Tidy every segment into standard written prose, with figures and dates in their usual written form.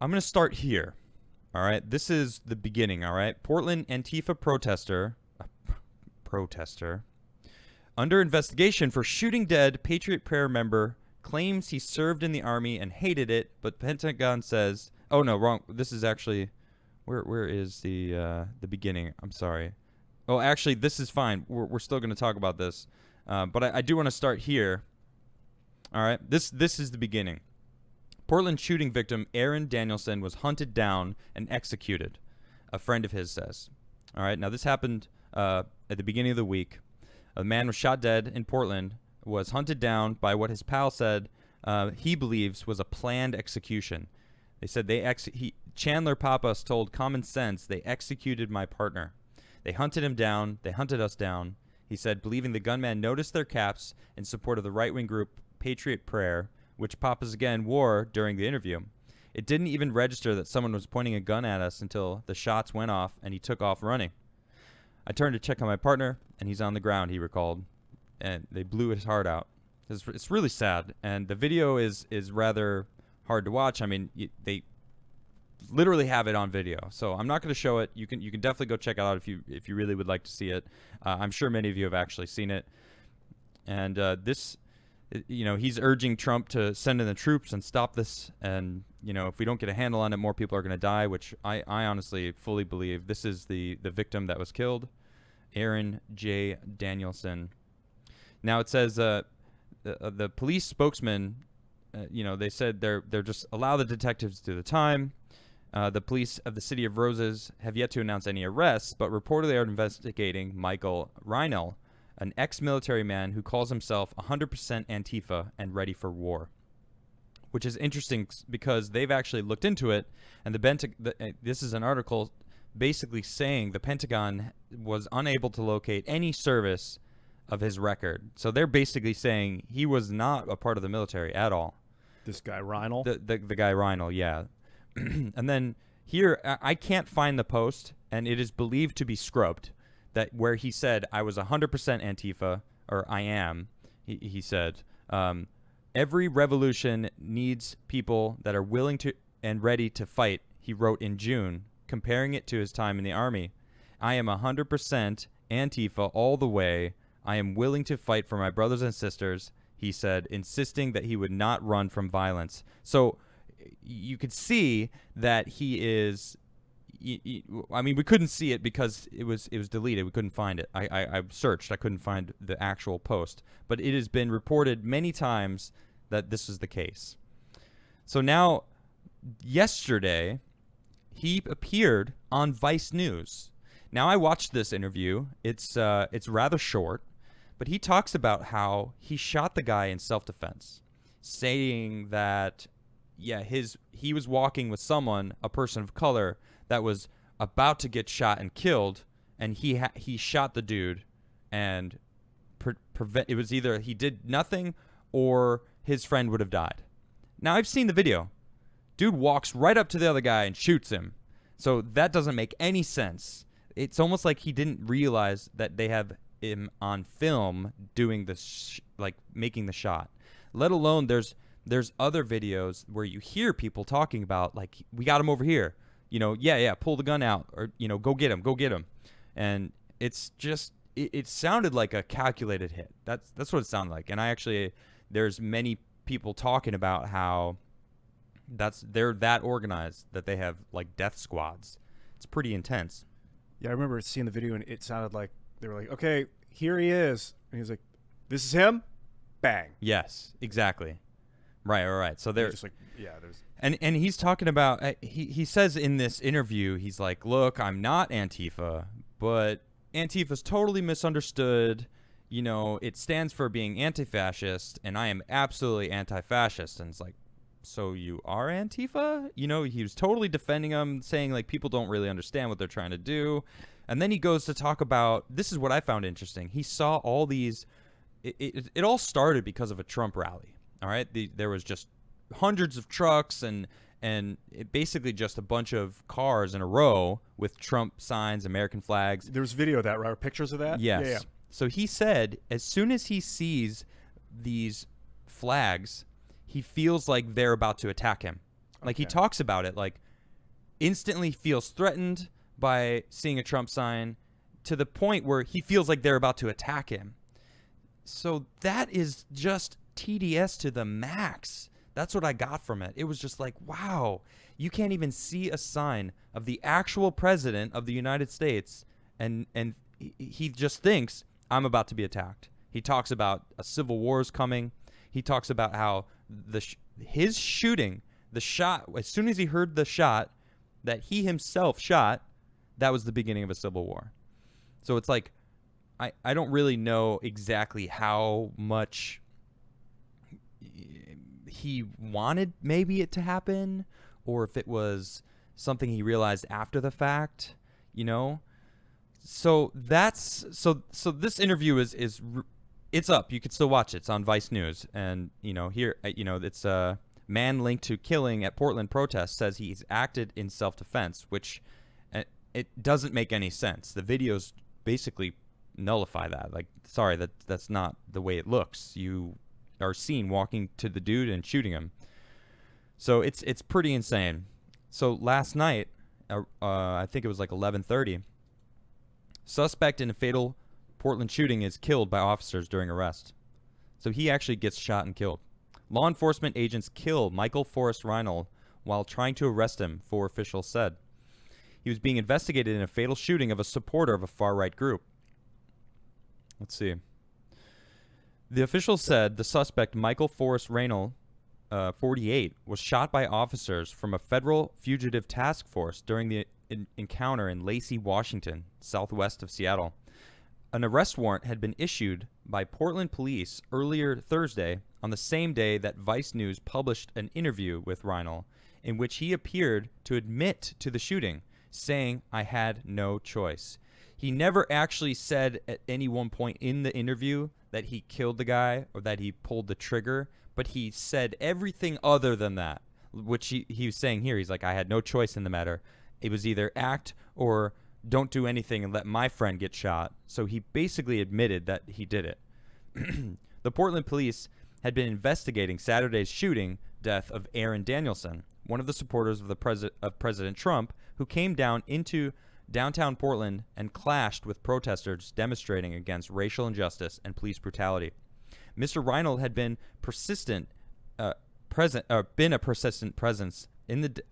I'm going to start here. All right. This is the beginning. All right. Portland Antifa protester under investigation for shooting dead Patriot Prayer member claims he served in the Army and hated it, but Pentagon says, oh, no, wrong. This is actually, where is the beginning? I'm sorry. Oh, actually, this is fine. We're still going to talk about this. But I do want to start here. All right. This is the beginning. Portland shooting victim Aaron Danielson was hunted down and executed, a friend of his says. All right. Now, this happened at the beginning of the week. A man was shot dead in Portland, was hunted down by what his pal said he believes was a planned execution. They said Chandler Pappas told Common Sense they executed my partner. They hunted him down. They hunted us down. He said, believing the gunman noticed their caps in support of the right-wing group Patriot Prayer, which Pappas again wore during the interview. It didn't even register that someone was pointing a gun at us until the shots went off and he took off running. I turned to check on my partner, and he's on the ground, he recalled, and they blew his heart out. It's really sad, and the video is rather hard to watch. I mean, they literally have it on video, so I'm not going to show it. You can definitely go check it out if you really would like to see it. I'm sure many of you have actually seen it, and this. He's urging Trump to send in the troops and stop this. And, if we don't get a handle on it, more people are going to die, which I honestly fully believe. This is the victim that was killed, Aaron J. Danielson. Now, it says the police spokesman, they said they're just allow the detectives to do the time. The police of the city of Roses have yet to announce any arrests, but reportedly are investigating Michael Reinoehl, an ex-military man who calls himself 100% Antifa and ready for war, which is interesting because they've actually looked into it, and this is an article basically saying the Pentagon was unable to locate any service of his record. So they're basically saying he was not a part of the military at all. This guy Reinoehl? The guy Reinoehl, yeah. And then here, I can't find the post, and it is believed to be scrubbed. That where he said, I was 100% Antifa, or I am, he said, every revolution needs people that are willing to and ready to fight, he wrote in June, comparing it to his time in the Army. I am 100% Antifa all the way. I am willing to fight for my brothers and sisters, he said, insisting that he would not run from violence. So you could see that he is... I mean, we couldn't see it because it was deleted. We couldn't find it. I searched. I couldn't find the actual post. But it has been reported many times that this is the case. So now, yesterday, he appeared on Vice News. Now, I watched this interview. It's rather short, but he talks about how he shot the guy in self-defense, saying that, he was walking with someone, a person of color, that was about to get shot and killed, and he shot the dude, and it was either he did nothing or his friend would have died. Now, I've seen the video. Dude walks right up to the other guy and shoots him. So that doesn't make any sense. It's almost like he didn't realize that they have him on film doing this, making the shot. Let alone there's other videos where you hear people talking about, like, we got him over here. Pull the gun out, or, go get him. And it's just, it sounded like a calculated hit. That's what it sounded like. And there's many people talking about how they're that organized that they have, like, death squads. It's pretty intense. Yeah, I remember seeing the video, and it sounded like they were like, okay, here he is. And he's like, this is him? Bang. Yes, exactly. Right. So they're just like, there's... And he's talking about, he says in this interview, he's like, look, I'm not Antifa, but Antifa's totally misunderstood. It stands for being anti-fascist, and I am absolutely anti-fascist. And it's like, so you are Antifa? He was totally defending them, saying, like, people don't really understand what they're trying to do. And then he goes to talk about, this is what I found interesting. He saw all these, it all started because of a Trump rally. All right, there was just hundreds of trucks and basically just a bunch of cars in a row with Trump signs, American flags. There was video of that, right? Or pictures of that? Yes. Yeah. So he said as soon as he sees these flags, he feels like they're about to attack him. Like he Okay. talks about it, like instantly feels threatened by seeing a Trump sign to the point where he feels like they're about to attack him. So that is just TDS to the max. That's what I got from it. It was just like, wow, you can't even see a sign of the actual president of the United States, and he just thinks I'm about to be attacked. He talks about a civil war is coming. He talks about how his shooting, the shot, as soon as he heard the shot that he himself shot, that was the beginning of a civil war. So it's like, I don't really know exactly how much he wanted maybe it to happen, or if it was something he realized after the fact, you know. So that's so this interview is it's up. You can still watch it. It's on Vice News, and here it's a man linked to killing at Portland protest says he's acted in self-defense, which it doesn't make any sense. The videos basically nullify that. Like, sorry, that's not the way it looks. You are seen walking to the dude and shooting him. So it's pretty insane. So last night, I think it was like 11:30. Suspect in a fatal Portland shooting is killed by officers during arrest. So he actually gets shot and killed. Law enforcement agents kill Michael Forrest Reinoehl while trying to arrest him, 4 officials said. He was being investigated in a fatal shooting of a supporter of a far-right group. Let's see. The officials said the suspect, Michael Forrest Reinoehl, 48, was shot by officers from a federal fugitive task force during the encounter in Lacey, Washington, southwest of Seattle. An arrest warrant had been issued by Portland police earlier Thursday, on the same day that Vice News published an interview with Reinoehl, in which he appeared to admit to the shooting, saying, "I had no choice." He never actually said at any one point in the interview that he killed the guy or that he pulled the trigger, but he said everything other than that, which he was saying here. He's like, I had no choice in the matter. It was either act or don't do anything and let my friend get shot. So he basically admitted that he did it. The Portland police had been investigating Saturday's shooting death of Aaron Danielson, one of the supporters of President Trump, who came down into downtown Portland and clashed with protesters demonstrating against racial injustice and police brutality. Mr. Reinoehl had been a persistent presence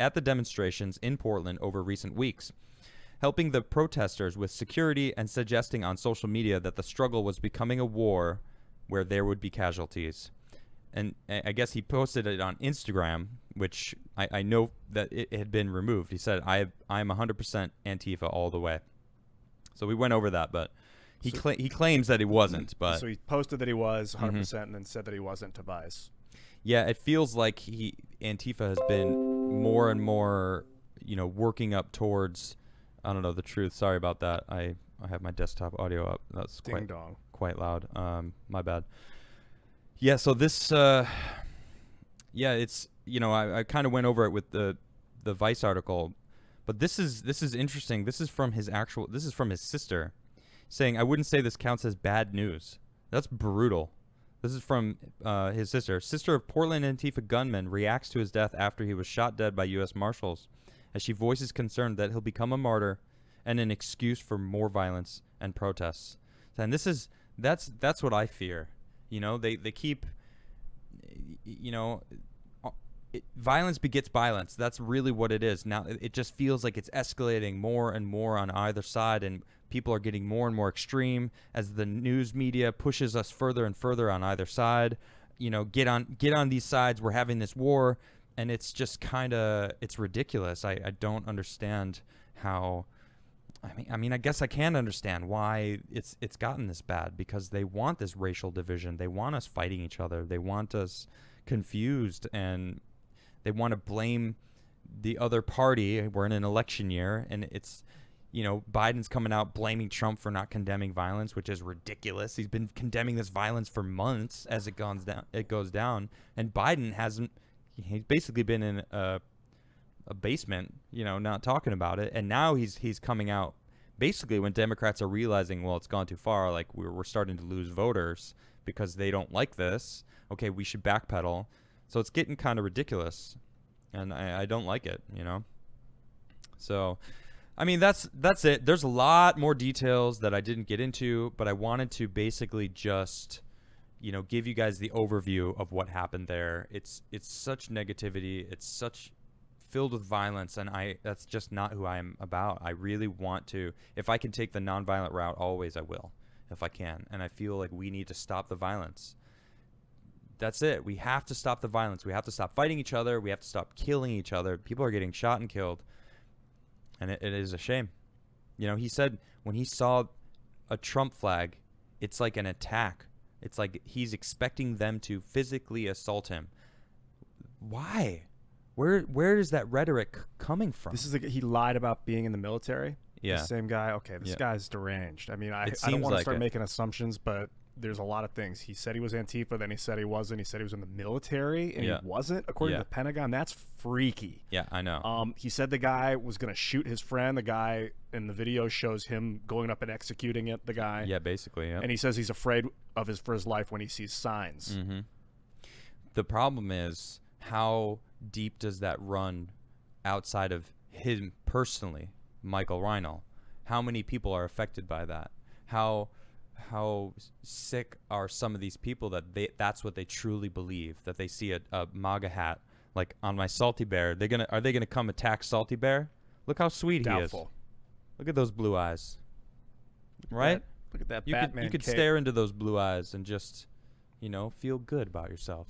at the demonstrations in Portland over recent weeks, helping the protesters with security and suggesting on social media that the struggle was becoming a war where there would be casualties. And I guess he posted it on Instagram, which I know that it had been removed. He said, I'm 100% Antifa all the way. So we went over that, but he claims that he wasn't. But so he posted that he was 100% and then said that he wasn't to Vice. Yeah, it feels like Antifa has been more and more, working up towards, I don't know, the truth. Sorry about that. I have my desktop audio up. That's Ding dong. Quite loud. My bad. Yeah, so this, it's, I kind of went over it with the Vice article, but this is interesting. This is from his sister, saying, I wouldn't say this counts as bad news. That's brutal. This is from his sister. Sister of Portland Antifa gunman reacts to his death after he was shot dead by U.S. Marshals, as she voices concern that he'll become a martyr and an excuse for more violence and protests. And that's what I fear. They keep, violence begets violence. That's really what it is. Now it just feels like it's escalating more and more on either side, and people are getting more and more extreme as the news media pushes us further and further on either side. Get on these sides. We're having this war, and it's just it's ridiculous. I don't understand how. I mean, I guess I can understand why it's gotten this bad, because they want this racial division. They want us fighting each other. They want us confused, and they want to blame the other party. We're in an election year, and it's, Biden's coming out blaming Trump for not condemning violence, which is ridiculous. He's been condemning this violence for months as it goes down, and Biden hasn't. He's basically been in a basement, not talking about it, and now he's coming out basically when Democrats are realizing, well, it's gone too far, like we're starting to lose voters because they don't like this. Okay, we should backpedal. So it's getting kind of ridiculous. and I don't like it, you know. So, I mean, that's it. There's a lot more details that I didn't get into, but I wanted to basically just, you know, give you guys the overview of what happened there. It's such negativity. It's such filled with violence, and that's just not who I am about. I really want to, if I can take the nonviolent route, always I will, if I can. And I feel like we need to stop the violence. That's it. We have to stop the violence. We have to stop fighting each other. We have to stop killing each other. People are getting shot and killed. And it is a shame. You know, he said when he saw a Trump flag, it's like an attack. It's like he's expecting them to physically assault him. Why? Where is that rhetoric coming from? This is he lied about being in the military. Yeah. The same guy. Okay, this Yeah. guy's deranged. I mean, I don't seems want to like start it. making assumptions, but there's a lot of things. He said he was Antifa, then he said he wasn't. He said he was in the military, and Yeah. he wasn't. According Yeah. to the Pentagon, that's freaky. Yeah, I know. He said the guy was going to shoot his friend. The guy in the video shows him going up and executing it. The guy. Yeah, basically. Yeah. And he says he's afraid for his life when he sees signs. Mm-hmm. The problem is, how deep does that run outside of him personally, Michael Reinoehl? How many people are affected by that? How sick are some of these people that that's what they truly believe, that they see a MAGA hat like on my Salty Bear? Are they gonna come attack Salty Bear? Look how sweet Doubtful. he is. Look at those blue eyes. Right? Look at that You Batman could cape. stare into those blue eyes and just, you know, feel good about yourself.